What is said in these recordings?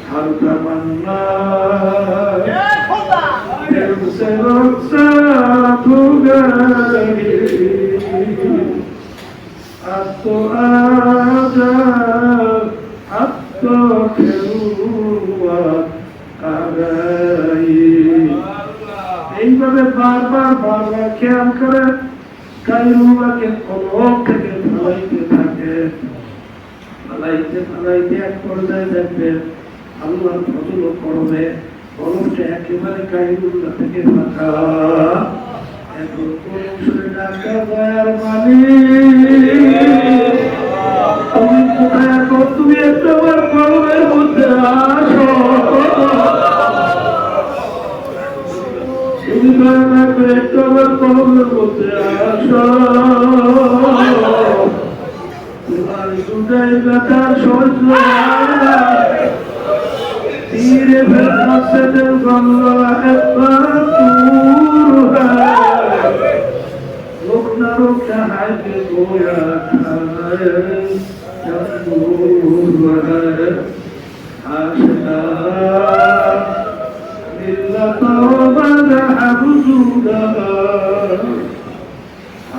हर तमन्ना दिल से रुखसत हो गई अब तो आजा अब तो खिलवत आ गई এইভাবে বারবার খেয়াল করে কায়রুবাকে কলব থেকে ফেলাইতে থাকে ফেলাইতে এক পর্যায়ে দেখবে আল্লাহর ফজল করবে কলবটা একেবারে কায়রুবা থেকে ফাঁকা এখন কলবে ডাকা দয়ার তুমি কোথায় আছো তুমি একটু আমার কলবের মধ্যে আসো তুমি একটু আমার কলবের মধ্যে আসো তোমার দুটাই ব্যথার সহ্য ধীরে ফেলছে দিল গমলা একবার দূর রুকনা রুকনা হাইকে গোয়া খায় জন্দুর আশা মিল্লাত ওয়া হাবুদা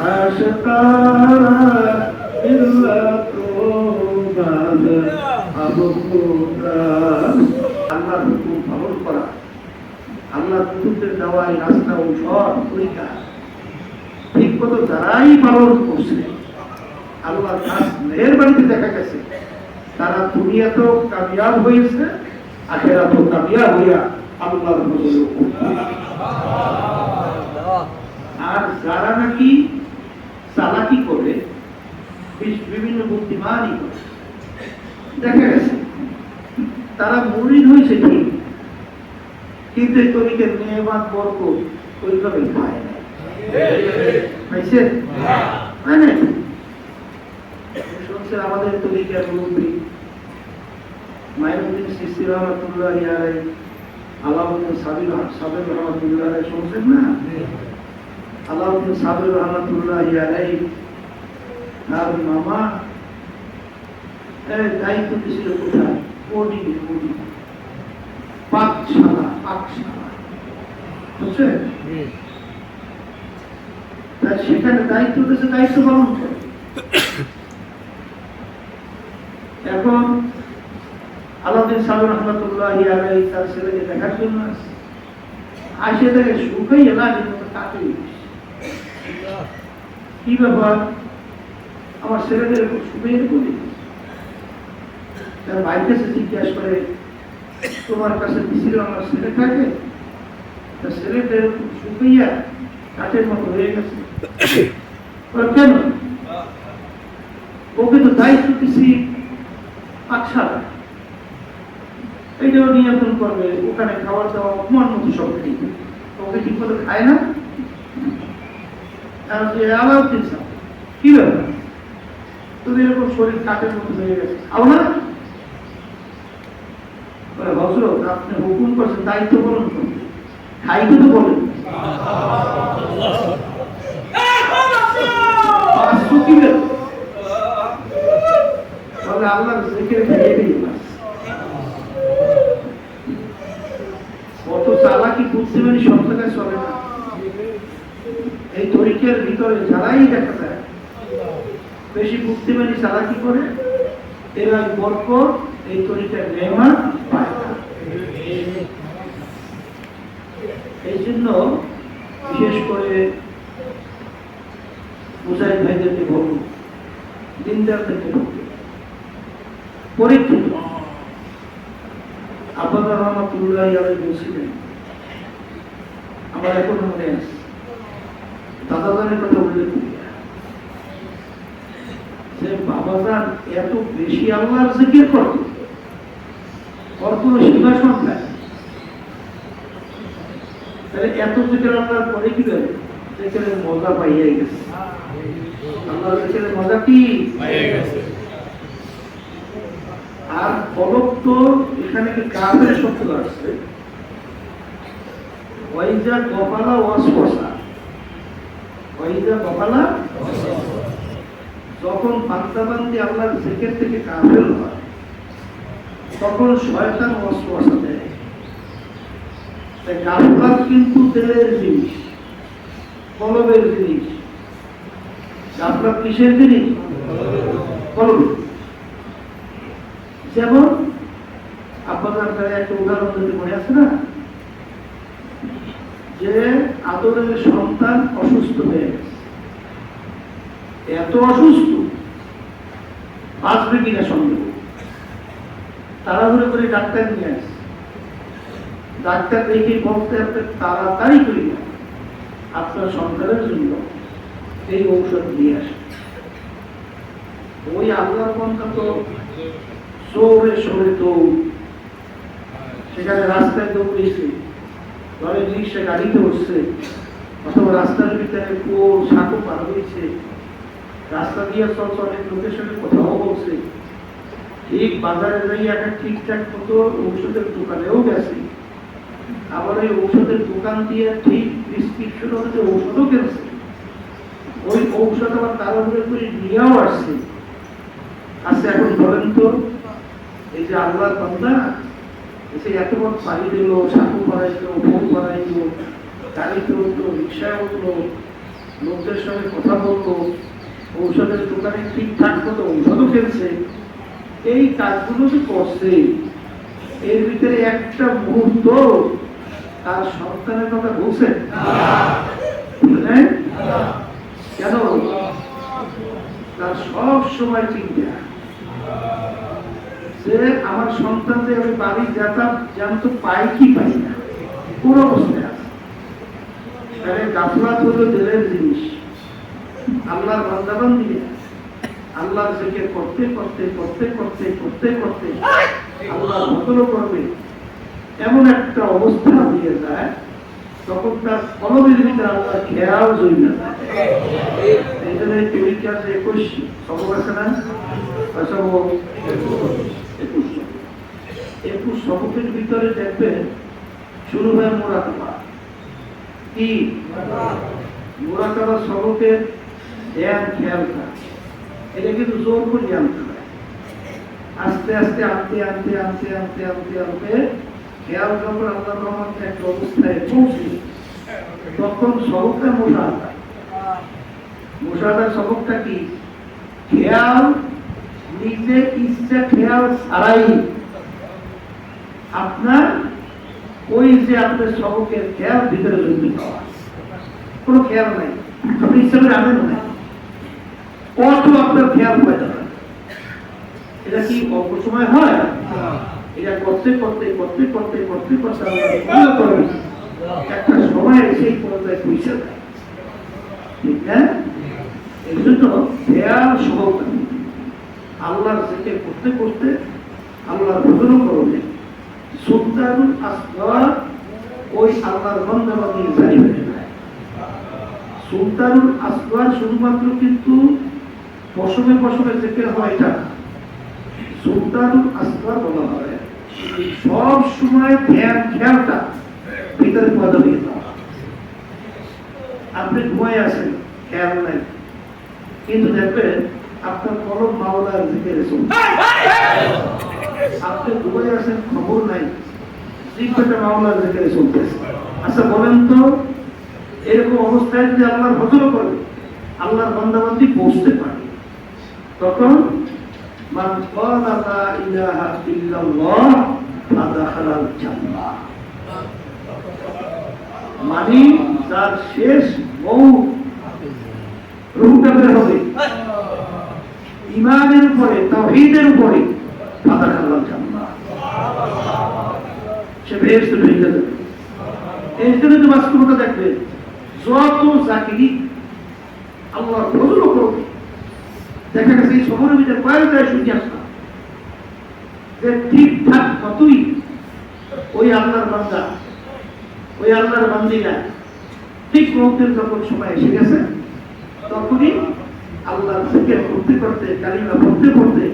আশা মিল্লাত ওয়া হাবুদা আল্লাহর হুকুম পালন করা আল্লাহর হুকুমের দেওয়াই রাস্তা ও সব তরিকা ঠিক মতো যারাই পালন করছে আল্লাহর কাজ মেহেরবানিতে দেখা গেছে তারা দুনিয়াতেও কামিয়াব হয়েছে আখিরাতেও কামিয়াব হইয়া আল্লাহর ফজলে আর যারা নাকি চালাকি করে বিভিন্ন বুদ্ধিমানি করে দেখা গেছে তারা মুরিদ হয়েছে ঠিক কিন্তু এই তরিকের নেয়ামত বরকত ওইভাবে পায় না পাইছে হয় না শুনছেন আমাদের তরিকার মুরব্বী মাইনুদ্দিন সিস্তি রহমতুল্লাহি আলাইহি আলাউদ্দিন সাবির রহমতুল্লাহি আলাইহি শুনছেন না আলাউদ্দিন সাবির রহমতুল্লাহি আলাইহি তার মামা দায়িত্ব দিয়েছিল কোথায় কোডি পাকশালা বুঝছেন তাই সেখানে দায়িত্ব দিয়েছে দায়িত্ব পালন করে এখন আলাউদ্দিন সাবির রহমতুল্লাহি আলাইহি তার ছেলেকে দেখার জন্য আসে দেখে শুকাই এলাকার মতো কাটে কি ব্যাপার আমার ছেলেদের শুকাই বলি তার ভাইয়ের কাছে জিজ্ঞাসা করে তোমার কাছে দিছিল আমার ছেলেটাকে তার ছেলেটা শুকাইয়া কাঠের মতো হয়ে গেছে কেন ওকে তো দায়িত্ব দিছি পাকশালা এইটাও নিয়ন্ত্রণ করবে ওখানে খাবার দাওয়া মন মতো সব ঠিক ওকে ঠিক মতো খায় না আলাউদ্দিন সাহেব কি ব্যাপার তুমি এরকম শরীর কাঠের মতো হয়ে গেছে আবার হজরত আপনি হুকুম করছেন দায়িত্ব পালন করুন খাইতে তো বলেন আল্লাহ কত চালাকি বুদ্ধিমানি সব জায়গায় চলে না এই তরিকের ভিতরে যারাই দেখা যায় বেশি বুদ্ধিমানি চালাকি করে এরা বরকত এই তরিকার নেয়ামত পায় না এই জন্য বিশেষ করে মুজাহিদ ভাইদেরকে বলুন দিনদারদেরকে বলুন পরীক্ষিত আব্বাস রহমতুল্লাহি আলাইহি বলছিলেন আমার এখন মনে আছে দাদাজানের কথা উল্লেখ করি যে বাবাজান এত বেশি আল্লাহর জিকির করত সিংহাসন নাই তাহলে এত জিকির আল্লাহর পরে কি হবে জিকিরের মজা পাইয়া গেছে আল্লাহর জিকিরের মজা কি পাইয়া গেছে আর ফলক তো এখানে কি কাফের শব্দ আসছে ওয়াইজা কপালা ওয়াসওয়াসা ওয়াইজা কপালা যখন বান্দাবান্দি আল্লাহর জিকির থেকে কাফের হয় তখন শয়তান ওয়াসওয়াসা দেয়। তাই গাফলাত কিন্তু দিলের জিনিস, কলবের জিনিস। গাফলাত কিসের জিনিস? কলবের। যেমন আপনাদের একটা উদাহরণ যদি মনে আছে না, যে আদরের সন্তান অসুস্থ হয়ে গেছে, এত অসুস্থ বাঁচবে কিনা সন্দেহ, তাড়াহুড়ো করে ডাক্তার নিয়ে আসে। ডাক্তার দেখে বলতে আপনি তাড়াতাড়ি করে আপনার সন্তানের জন্য এই ঔষধ নিয়ে আসে। ওই আল্লাহর বান্দা তো সৌরে সরে তো সেখানে রাস্তায় দৌড়েছে, ধরে রিক্সা গাড়িতে উঠছে, অথবা রাস্তার ভিতরে কোল সাঁকো পার হয়েছে, রাস্তা দিয়ে চলছে, অনেক লোকের সঙ্গে কথাও বলছে, ঠিক বাজারে যাই একটা ঠিকঠাক মতো ঔষধের দোকানেও গেছে, আবার ওই ঔষধের দোকান দিয়ে ঠিক প্রেসক্রিপশন অনুযায়ী ঔষধও কিনছে, ওই ঔষধ আবার তাড়াহুড়ো করে নিয়েও আসছে। আচ্ছা এখন বলেন তো, এই যে আল্লাহর বান্দা এসে এত বড় পানি দিল, সাঁকো বাড়াইলো, ফোন বাড়াইলো, গাড়িতে উঠলো, রিক্সায় উঠলো, লোকদের সঙ্গে কথা বললো, ঔষধের দোকানে ঠিকঠাক মতো ঔষধও কিনছে, এই কাজগুলো যে করছে, এর ভিতরে একটা মুহূর্ত তার সন্তানের কথা বলছে কেন? তার সব সময় চিন্তা যে আমার সন্তানদের আমি বাড়ি যেতাম জানতো পাই কি পাই না, কোন অবস্থায় আছে। গাফলাত হলো দিলের জিনিস। আল্লাহর বান্দাবান্দি আল্লাহর জিকির করতে করতে করতে করতে করতে করতে আল্লাহ বদল করবে এমন একটা অবস্থা হয়ে যায়, তখন তার কলবের ভিতরে আল্লাহ খেয়াল জড়ি না যায়। এই জন্য তরিকা যে 21 সবক আছে না, 21 সবকের ভিতরে দেখবেন শুরু হয় মুরাকাবা। কি মুরাকাবা সবকের ধ্যান খেয়ালটা, এটা কিন্তু জোর করে আনতে হয়। আস্তে আস্তে আনতে আনতে আনতে আনতে আনতে আনতে খেয়াল যখন আল্লাহ রহমতে একটা অবস্থায় পৌঁছে, তখন সবকটা মুশাহাদা। মুশাহাদার সবকটা কি? খেয়াল নিজে ইচ্ছা খেয়াল ছাড়াই আপনার ওই যে আপনার সবকের খেয়াল ভিতরে জড়িত হওয়া, কোনো খেয়াল নাই, আপনি ইচ্ছা করে আনেন নাই, কত আপনার খেয়াল হয়ে যাবে। এটা কি অল্প সময় হয়? এটা করতে করতে করতে করতে করতে করতে একটা সময় সেই পর্যায়ে পৌঁছে যায়, ঠিক না? এই জন্য খেয়াল সহকার আল্লাহর জিকির করতে করতে আল্লাহর ভজন করবে, সুলতানুল আসগার ওই আল্লাহর বান্দাবান্দি জারি হয়ে যায়। সুলতানুল আসগার শুধুমাত্র কিন্তু পশমে পশমে জিকির হয় এটা, সুলতানুল আসগার বলা হয় সব সময় ধ্যান খেয়ালটা ভিতরে পদে দিয়ে দেওয়া। আপনি ঘুমায় আছেন, খেয়াল নাই, কিন্তু দেখবেন আপনার কলম মাওলার জিকিরে চলছে। আপনি ঘুমায় আছেন, খবর নাই, জিহ্বাটা মাওলার জিকিরে চলতেছে। আচ্ছা বলেন তো, এরকম অবস্থায় যদি আল্লাহর ভজন করে আল্লাহর বান্দাবান্দি পৌঁছতে পারে, তখন মান ক্বালা লা ইলাহা ইল্লাল্লাহ ফাদাখালাল জান্নাহ, মানে যার শেষ মৌত রূহটা বের হবে ঈমানের উপরে, তাওহীদের উপরে, ফাদাখালাল জান্নাহ, সে বেহেশতে ঢুকে যাবে। এই জন্য তো বাস্তবতা দেখবে, যত জাকিরি আল্লাহর ভজন করবে, দেখা গেছে এই শহরের ভিতরে কয়েকটায় শুনে আসলাম যে ঠিকঠাক কতই ওই আল্লাহর বান্দা, ওই আল্লাহর বান্দিরা ঠিক মৌতের যখন সময় এসে গেছে, তখনই আল্লাহর জিকির করতে করতে, কালিমা পড়তে পড়তে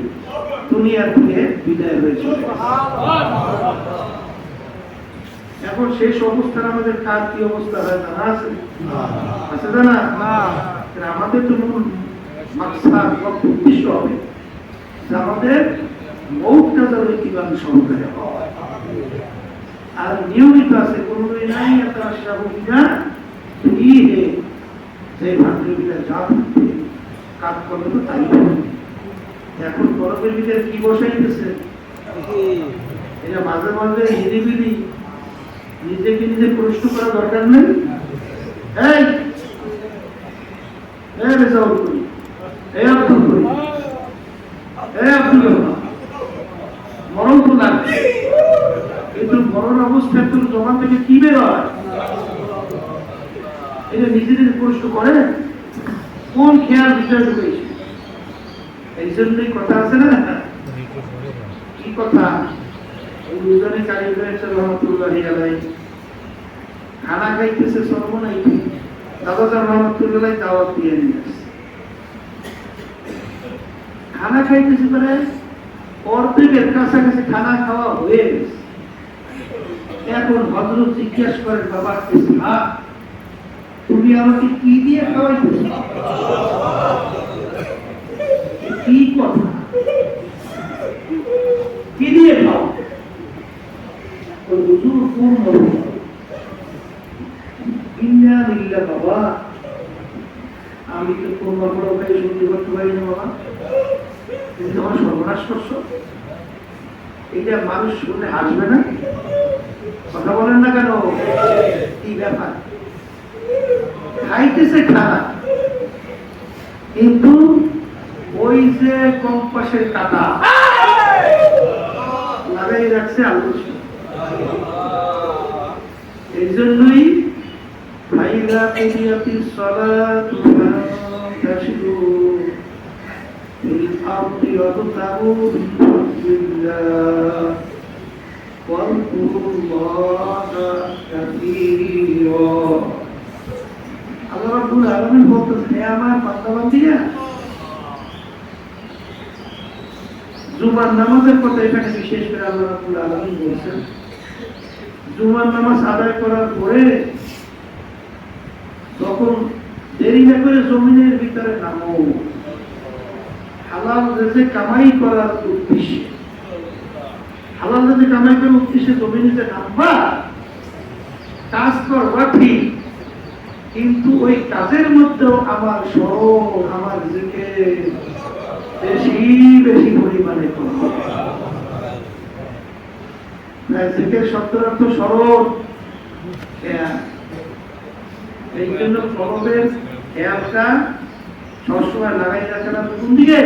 দুনিয়ার থেকে বিদায় হয়েছে। এখন শেষ অবস্থার আমাদের কার কি অবস্থা হয় জানা আছে? আছে জানা? আমাদের তো মূল মাকসাদ বা উদ্দেশ্য হবে যে আমাদের মৌতটা যেন ইমান সহকারে হয়। আর নিয়মিত আছে কোনো নাই একটা সাবুবিনা যে ভাতৃবিটা যা থাকবে কাজ করবে তো তাই হবে। এখন গরমের ভিতরে কি বসাইতেছে এটা মাঝে মাঝে হিরিবিরি নিজেকে নিজে প্রশ্ন করা দরকার নেই। এই রেজাউল করি, এই আব্দুল করি, এই আব্দুল রহমান, মরণ তো লাগবে, কিন্তু মরণ অবস্থায় তোর জমা থেকে কি বের হয় এটা নিজেদের প্রশ্ন করে কোন খেয়াল ভিতরে ঢুকেছে? এই জন্যই কথা আছে না, কি কথা দুজনে কারিগর রহমতুল্লাহ আলাই খানা খাইতেছে সর্বনাই দাদাজান রহমতুল্লাহ দাওয়াত দিয়ে নিয়ে আসছে। খানা খাইতেছে মানে অর্ধেকের কাছাকাছি খানা খাওয়া হয়ে গেছে। এখন হযরত জিজ্ঞেস করেন, বাবা তুমি আমাকে কি দিয়ে খাওয়াইতেছ? কি কথা, কি দিয়ে খাও? হুজুর কোন বাবা আমি তো কোন বাবাকে শুনতে করতে পারি না বাবা, তুমি তোমার সর্বনাশ করছো। এটা মানুষ শুনে হাসবে না? কথা বলেন না কেন? কি ব্যাপার? খাইতেছে খানা, কিন্তু ওই যে কম্পাসের কাটা লাগাই রাখছে আলোচনা। এই জন্যই ফাইদা কুদিয়াতিস সালাতু ফান্তাশিরু ফিল আরদি ওয়াবতাগু মিন ফাদলিল্লাহ ওয়াযকুরুল্লাহা কাসীরা। আল্লাহ রাব্বুল আলামিন বলতেছেন, হে আমার বান্দা-বান্দীরা, জুমার নামাজের কথা এখানে বিশেষ করে আল্লাহ রাব্বুল আলামিন বলেছেন। জুমার নামাজ আদায় করার পরে তখন দেরি না করে জমিনের ভিতরে নামো, হালাল রিজিক কামাই করার উদ্দেশ্যে। হালাল রিজিক কামাই করার উদ্দেশ্যে জমিনে নামবা, কাজ করবা ঠিক, কিন্তু ওই কাজের মধ্যেও আমার স্মরণ, আমার জিকির বেশি বেশি পরিমাণে করবো। জিকির শব্দের অর্থ স্মরণ। এই জন্য কলবের খেয়ালটা সবসময় লাগাই রাখে না কোন দিকে?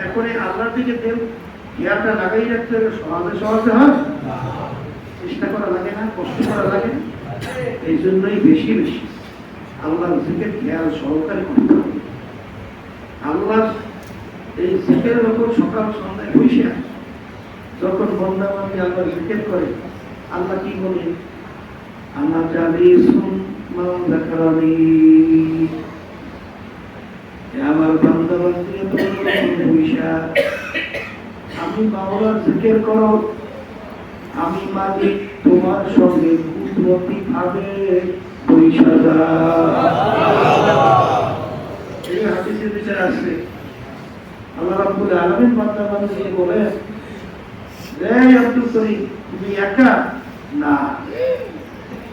এখন এই আল্লাহর দিকে খেয়ালটা লাগাই রাখতে হলে সহজে সহজে হয়, চেষ্টা করা লাগে না, কষ্ট করা লাগে না। এই জন্যই বেশি বেশি আল্লাহর জিকির খেয়াল সহকারে করতে হবে। আল্লাহর এই জিকিরের উপর সকাল সন্ধ্যায় বসে যখন বন্দাবান্দি আল্লাহর জিকির করে, আল্লাহ কি বলে? আনা জালিসুন মান যাকারানি, আমার বান্দাবান্দি বসে আমি মাওলার জিকির করো, আমি মালিক তোমার সঙ্গে কুদরতি ভাবে বসে এই হাদিসের বিচার আছে। আল্লাহ রাব্বুল আলামিন বান্দাবান্দিকে বলে, হে আব্দুল করিম, তুমি একা না,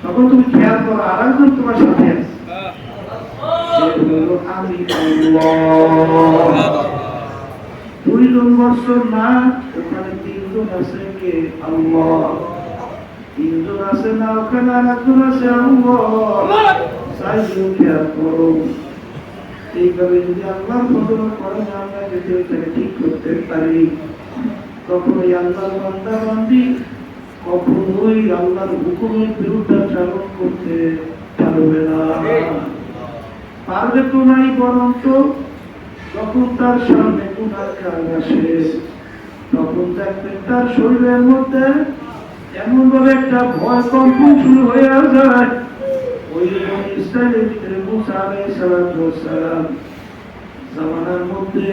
তখন তুমি খেয়াল করো আরেকজন তোমার সাথে আছে, আমি আল্লাহ। 2 জন বছর না, ওখানে 3 জন আছে, কে? আল্লাহ। 3 জন আছে না, ওখানে আরেকজন আছে, আল্লাহ। 4 জন খেয়াল করো। এইভাবে যদি আল্লাহর ফজল করেন, আমরা যদি ওইটাকে ঠিক করতে পারি, তখন এই আল্লাহর বান্দা-বান্দি কখনোই আল্লাহর হুকুমের বিরুদ্ধাচরণ করতে পারবে না। পারবে তো নাই, বরঞ্চ যখন তার সামনে গুনার কাজ আসে, তখন দেখবেন তার শরীরের মধ্যে এমন ভাবে একটা ভয় কম্পন শুরু হয়ে যায়। ওই ইসরায়েলের ভিতরে মুসা আলাইহিস সালাম জামানার মধ্যে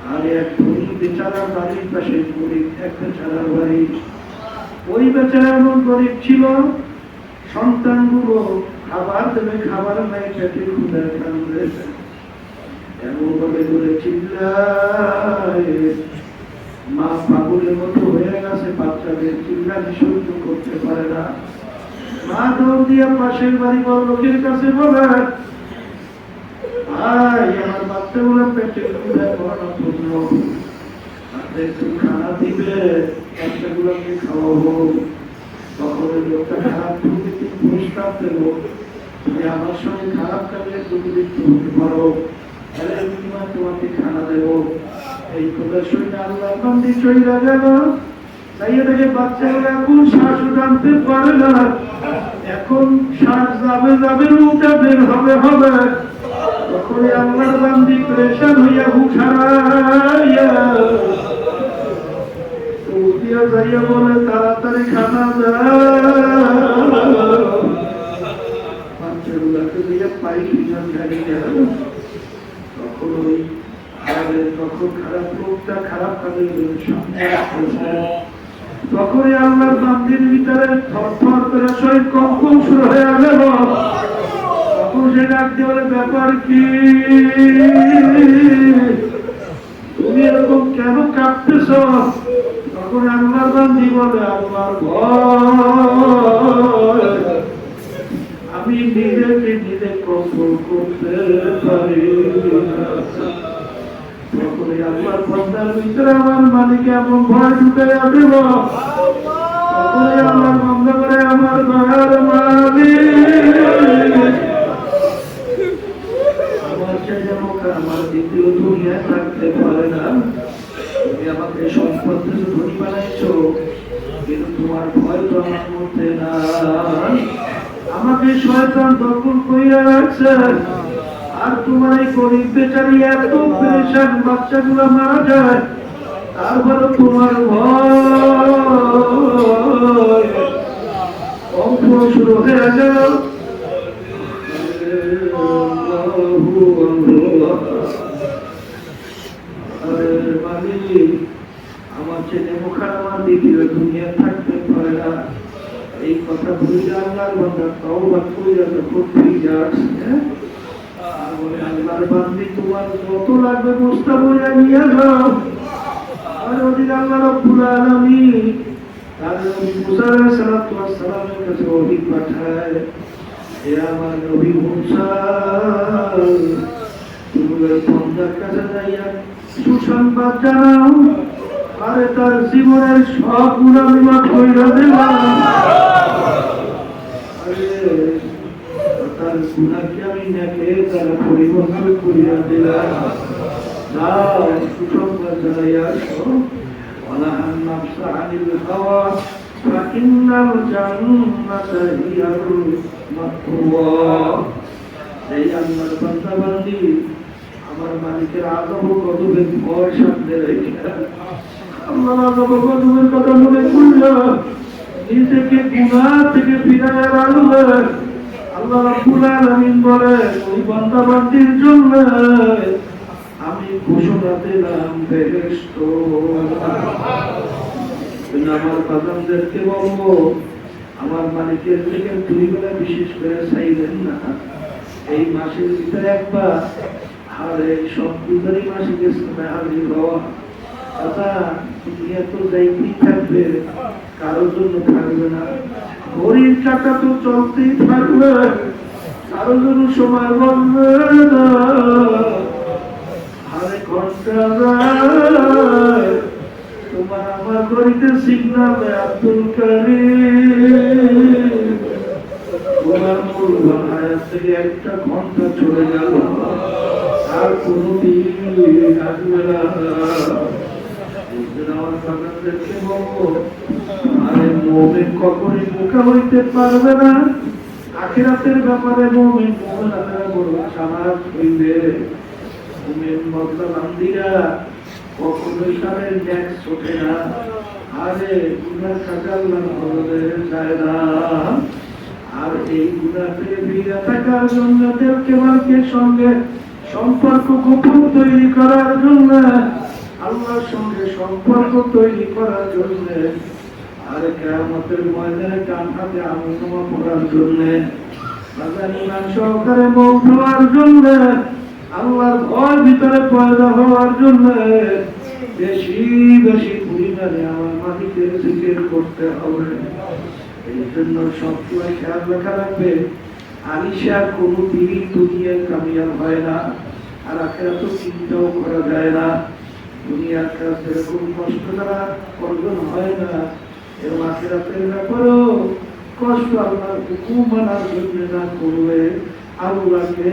আর এক ধনী বেচারার বাড়ির পাশে গরিব এক বেচারার বাড়ি। ওই বেচারা এমন গরিব ছিল, সন্তানগুলো খাবার দেবে, খাবার নাই, পেটে ক্ষুধার কারণে এমন ভাবে করে চিল্লায়, মা পাগলের মতো হয়ে গেছে, বাচ্চাদের চিল্লানি সহ্য করতে পারে না। মা দৌড় দিয়ে পাশের বাড়ি বড় লোকের কাছে বলে, ভাই আমার বাচ্চাগুলো পেটে মরণাপন্ন, আপনি একটু খানা দিবে, বাচ্চাগুলোকে খাওয়াবো। তখন লোকটা খারাপ প্রকৃতি পুরস্কার দেব, তুমি আমার সঙ্গে খারাপ কাজে তুমি লিপ্ত হতে পারো, তাহলে তোমাকে খানা দেব। এই কথা শুনে আল্লাহ বান্দি চলে গেল। তাই এটাকে বাচ্চাগুলো এখন শ্বাস জানতে পারে না, এখন শ্বাস যাবে যাবে উঠে বের হবে হবে। তখন আল্লাহর বান্দি প্রেশান হইয়া হুঁশ হারাইয়া উঠিয়া যাইয়া বলে, তাড়াতাড়ি খানা দাও। বাচ্চাগুলাকে দিয়ে পাইখানা ঝাড়িয়ে তখন ওই তখন খারাপ লোকটা খারাপ কাজের সামনে আসতেছে। তখনই আল্লাহর বান্দির ভিতরে থরথর করে শরীর কম্পন শুরু হয়ে গেল। তখন সে ডাক দিয়ে বলে, ব্যাপার কি, তুমি এরকম কেন কাঁপতেছ? তখন আল্লাহর বান্দি বলে, আল্লাহর ভয়, আমি নিজেকে নিজে কন্ট্রোল করতে পারি না। তখনই আল্লাহর বান্দার ভিতরে আমার মালিক এমন ভয় ঢুকে যাবে, তখনই আল্লাহর বান্দা করে, আমার দয়ার মালিক, আমার চাইলে আমার দ্বিতীয় দুনিয়ায় থাকতে পারে না। তুমি আমাকে সম্পদ থেকে ধনী বানাইছো, কিন্তু তোমার ভয় তো আমার মধ্যে না। আমাকে শয়তান দখল কইরা রাখছে, আর তোমার এই গরিব বেচারি এত পেরেশান, বাচ্চাগুলো মারা যায়, তারপরে তোমার ভয় অঙ্ক শুরু হয়ে গেল। আমার ছেলে মুখার আমার দ্বিতীয় দুনিয়া থাকতে পারে না। এই কথা বুঝে আল্লাহর বান্দা তওবা কইরা যখন ফিরে আসছে, আর বলে, আল্লাহর বান্দি তোমার যত লাগবে বস্তা বইয়া নিয়ে যাও। আর ওদিকে আল্লাহ রাব্বুল আলামিন তার নবী মুসা আলাইহিস সালাতু ওয়াস সালামের কাছে ওহী পাঠায়, হে আমার নবী মুসা, তুমি ওই বান্দার কাছে যাইয়া সুসংবাদ জানাও, আরে তার জীবনের সব গুনাহ মাফ কইরা দিলাম। তার গুনাহকে আমি নেকে দ্বারা পরিবর্তন করিয়া দিলাম। যাও সুসংবাদ জানাইয়া আসো, ওয়ালাহান নাফসা আনিল হাওয়া ফাইন্নাল জান্নাতা হিয়াল মাতওয়া। এই আল্লাহর বান্দা বান্দি আমার মালিকের আযব গজবের ভয় সামনে রেখে আল্লাহর আযব গজবের কথা মনে করলে নিজেকে গুনাহ থেকে ফিরাইয়া রাখবে। আল্লাহ রাব্বুল আলামিন বলে, ওই বান্দা বান্দির জন্য আমি ঘোষণা দিলাম বেহেশত। আমার বান্দাদেরকে বলবো, আমার মালিকের থেকে দুই বেলা বিশেষ করে চাইবেন না, এই মাসের ভিতরে একবার, আর এই সবগুলোরই মাসে গেছে হাজির হওয়া। দাদা দুনিয়া তো যাইতেই থাকবে, কারোর জন্য থাকবে না, ঘড়ির কাঁটা তো চলতেই থাকবে, কারোর জন্য সময় বলবে না। আরে ঘন্টা তোমার আমার ঘড়িতে সিগনাল আব্দুল কারীম, তোমার মূল্যবান হায়াত থেকে একটা ঘন্টা চলে গেল, আর কোনদিন আসবে না। আমার বাগানদেরকে বলবো, আরে মুমিন কখনই বোকা হইতে পারবে না। আখিরাতের ব্যাপারে মুমিন মুমিনাতেরা বড় সামাজ হইবে। মুমিন বান্দা বান্দীরা কখনোই তাদের ট্যাক্স ওঠে না, আরে গুনাহ কাজ আল্লাহ বলে যায় না। আর এই গুনাহ থেকে ফিরে থাকার জন্য দেবকে সঙ্গে সম্পর্ক গোপন তৈরি করার জন্য, আল্লাহর সঙ্গে সম্পর্ক তৈরি করার জন্য, আর কিয়ামতের ময়দানে ডান হাতে আমলনামা পড়ার জন্য, বাজার ইমান সহকারে মৌত হওয়ার জন্য, আল্লাহর ভয় ভিতরে পয়দা হওয়ার জন্য বেশি বেশি পরিমাণে আমার মালিকের জিকির করতে হবে। এই জন্য সবসময় খেয়াল রাখা লাগবে, আলিশা কোনোদিন দুনিয়ার কামিয়াব হয় না, আর আখিরাত চিন্তাও করা যায় না। দুনিয়ার কাছে এরকম কষ্ট দ্বারা অর্জন হয় না, এবং আখিরাতের ব্যাপারেও কষ্ট আল্লাহর হুকুম মানার জন্য না করলে আল্লাহকে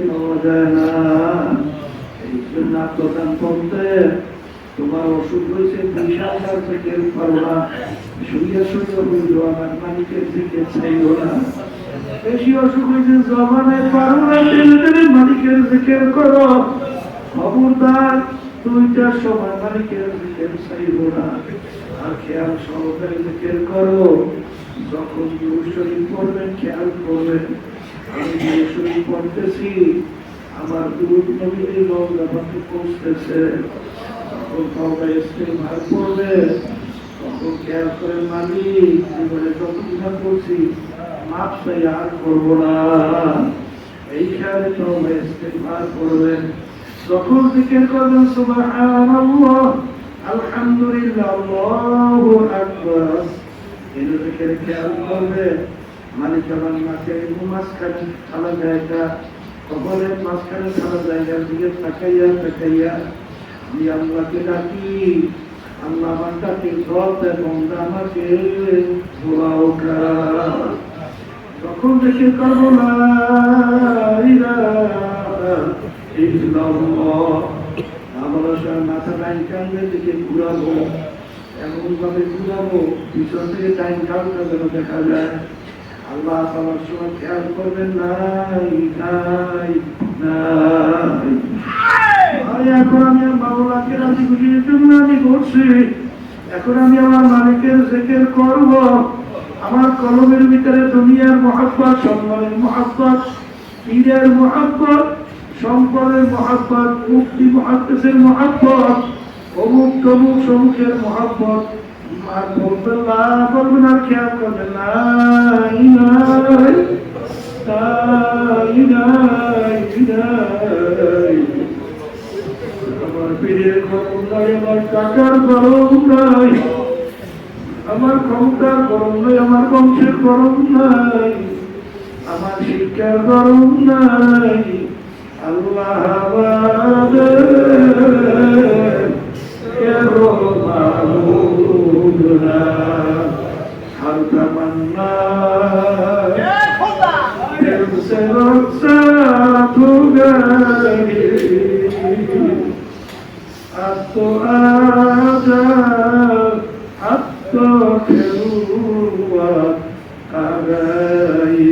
পাওয়া যায় না। এই জন্য প্রধান বলতে, তোমার অসুখ হয়েছে বিশাল থেকে পারো না, শুয়ে শুয়ে হইল আমার মালিকের দিকে চাইল না। বেশি অসুখ হয়েছে জবানে পারো না, মালিকের দিকে করো। খবরদার দুইটার সময় মালিকের দিকে চাইব না। আর খেয়াল সহকারে দিকে করো, যখন শরীর পড়বেন খেয়াল করবেন আমি শরীর পড়তেছি, আমার দুধ নবীর রওজাপাকে পৌঁছতেছে, তখন তওবা ইস্তেগফার করবে, তখন খেয়াল করে মালিক জীবনে যত গুনাহ করছি মাফ চাই আর করবো না, এই খেয়ালে তওবা ইস্তেগফার করবেন। যখন জিকির করবেন সুবহানাল্লাহ, আলহামদুলিল্লাহ, আল্লাহু আকবার, এই জিকিরে খেয়াল করবে মালিক আমার মাকে মাঝখানে খালা জায়গা, কবরের মাঝখানে খালা জায়গার দিকে তাকাইয়া তাকাইয়া আমি আল্লাহকে ডাকি, আল্লাহ আমার ডাকে জবাব দেয়, বন্দা আমাকে দোয়াও কর। তখন দেখে করবো না মাথা টাইম কান্দের দিকে ঘুরাবো, এমন ভাবে ঘুরাবো পিছন থেকে টাইম কালটা যেন দেখা যায়। আল্লাহ তাআলার সময় খেয়াল করবেন নাই নাই নাই। এখন আমি মাওলাকে রাজি খুশির জন্য আমি করছি, এখন আমি আমার মালিকের জিকির করব। আমার কলমের ভিতরে দুনিয়ার মহব্বত, সম্মানের মহব্বত, পীরের মহব্বত, সম্পদের মহব্বত, মুক্তি মুহাদ্দিসের মহব্বত, অমুক তমুক সমুখের মহব্বত আর বলবেন না, বলবেন আর খেয়াল করবেন না আমার পীরের গরম নাই, আমার টাকার গরম নাই, আমার ক্ষমতার গরম নাই, আমার বংশের গরম নাই, আমার শিক্ষার গরম নাই। আল্লাহ हर तमन्ना दिल से रुखसत हो गई, अब तो आजा, अब तो खिलवत आ गई।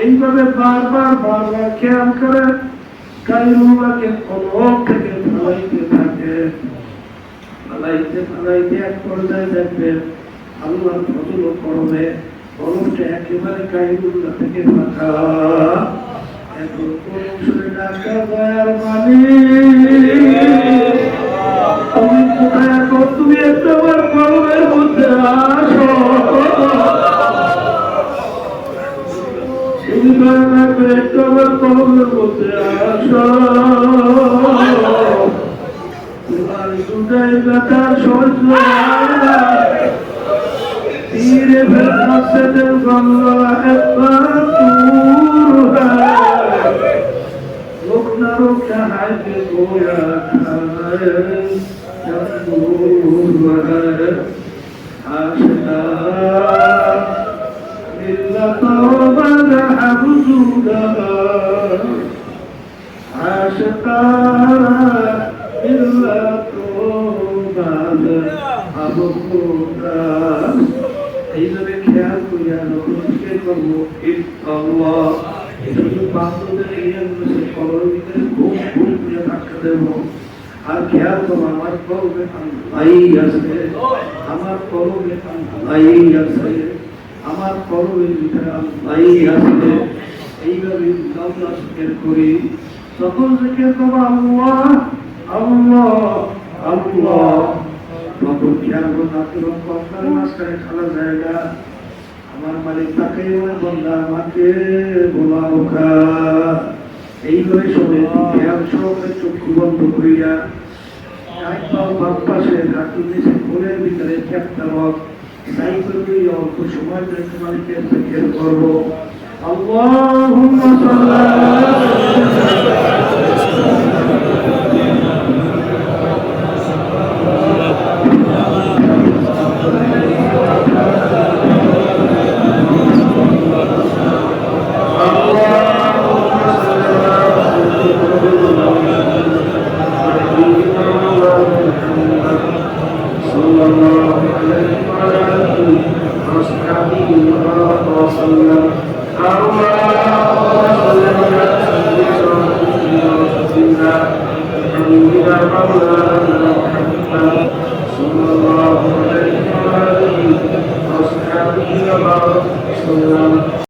এইভাবে বারবার বারবার খেয়াল করে কায়রুল্লাহকে কলম থেকে ফেলাইতে থাকে, ফেলাইতে ফেলাইতে এক পর্যায়ে দেখবেন আল্লাহর ফজল করবে কলমটা একেবারে কায়রুল্লাহ থেকে ফাঁকা। এখন কলম শুনে ডাকা দয়ার মালিক, তুমি কোথায়? এখন তুমি একটু আমার কলমের মধ্যে আসো, একটু আমার কলমের মধ্যে আসো। তোমার দুটাই ব্যথা সহ্য ধীরে ফেলনা से दिल गंगा একবার दूर है, रुकना रुकना है कि गोया खाए जब दूर है आशिका إلا توبة حبسودا عاشقا إلا توبة حبسودا। এইভাবে খেয়াল করিয়া নতুনকে করবো ইনশাআল্লাহ। শুধু বান্ধবদের এরিয়ার মধ্যে কবরের ভিতরে ঘুম ঘুম করে ধাক্কা দেব। আর খেয়াল করবো আমার কলমে আল্লাহই আছে, আমার কলমে আল্লাহই আছে, আমার কলমের ভিতরে আল্লাহই আছে। এইভাবে আল্লাহ জিকির করি, তখন জিকির করবো আল্লাহ আল্লাহ আল্লাহ। তখন খেয়াল করবো আপনার কপালের মাঝখানে খালা জায়গা, আমার মালিক তাকে বন্ধা আমাকে বোলাও খা। এইভাবে সবাই খেয়াল সহকারে চক্ষু বন্ধ করিয়া এক পাও বাম পাশে হাঁটুর নিচে কোলের ভিতরে চ্যাপ্টার হোক তাই করে অল্প সময় ধরে তোমাদেরকে জিকির করবো আল্লাহুম্মা সাল্লি